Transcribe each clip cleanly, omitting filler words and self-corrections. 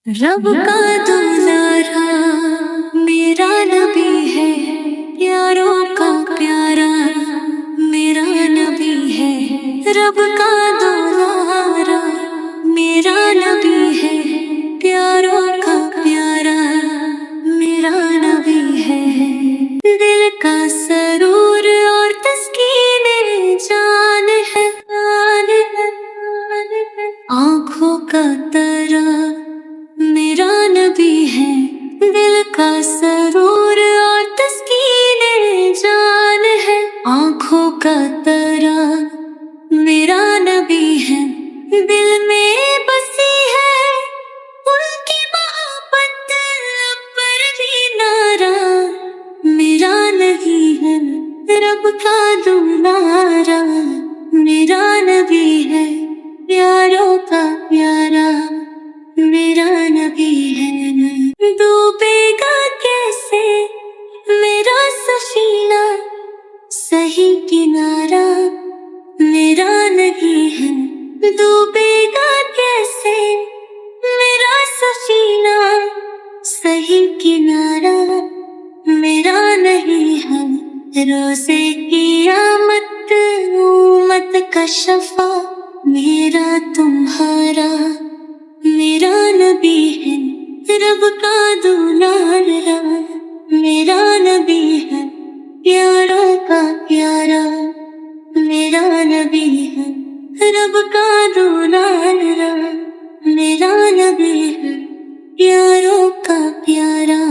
رب کا دلارا میرا نبی ہے، پیاروں کا پیارا میرا نبی ہے۔ رب کا دلارا میرا نبی ہے، پیاروں کا پیارا میرا نبی ہے۔ دل کا سرور اور تسکین جان ہے، آنکھوں کا ترا میرا نبی ہے۔ دل کا سرور اور تسکین جان ہے، آنکھوں کا ترا میرا نبی ہے۔ دل میں بسی ہے ان کی محبت، پر بھی نارا میرا نہیں ہے۔ رب کا دلارا میرا نبی ہے، پیاروں کا پیارا میرا نبی ہے۔ ڈوبے گا کیسے میرا سفینہ، صحیح کنارہ میرا نہیں ہے۔ ڈوبے گا کیسے میرا سفینہ، صحیح کنارہ میرا نہیں ہے۔ روزے قیامت امت کا شفیع میرا تمہارا میرا نبی ہے۔ رب کا دلارا میرا نبی ہے، پیاروں کا پیارا میرا نبی ہے۔ رب کا دلارا میرا نبی ہے، پیاروں کا پیارا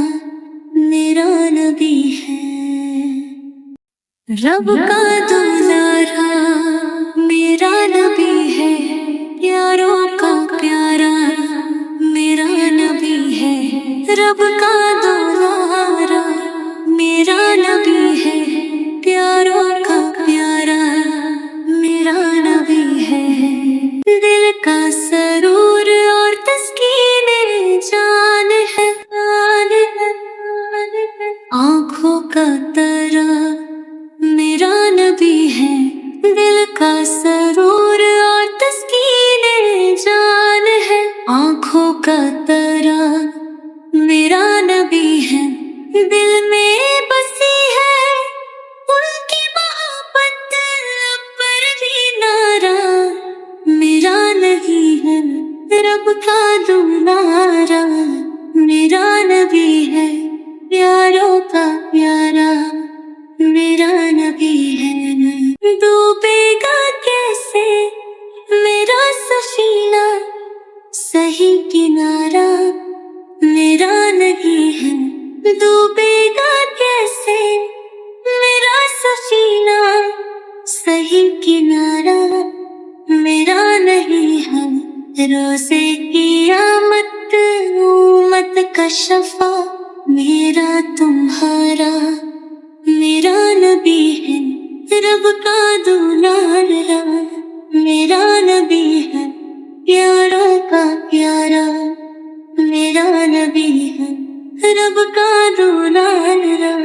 میرا نبی ہے۔ رب کا دلارا میرا نبی ہے، پیاروں کا پیارا میرا نبی ہے۔ رب کا دلارا میرا نبی ہے، پیاروں کا پیارا میرا نبی ہے۔ دل کا سرور اور تسکین جان ہے، آنکھوں کا ترا میرا نبی ہے۔ دل کا سرور اور تسکین جان ہے، آنکھوں کا ترا میرا نبی ہے۔ دل میں بسی ہے ان کی محبت، پر بھی نارا میرا نہیں ہے۔ رب کا دلارا میرا نبی ہے، پیاروں کا پیارا میرا نبی ہے۔ ڈوبے گا کیسے میرا سفینہ، صحیح کنارہ میرا نہیں ہے۔ ڈوبے گا کیسے میرا سفینہ، صحیح کنارہ میرا نہیں ہے۔ روزے قیامت امت کا شفیع میرا تمہارا میرا نبی ہے۔ رب کا دلارا میرا نبی ہے، پیاروں کا پیارا میرا نبی ہے۔ رب کا دلارا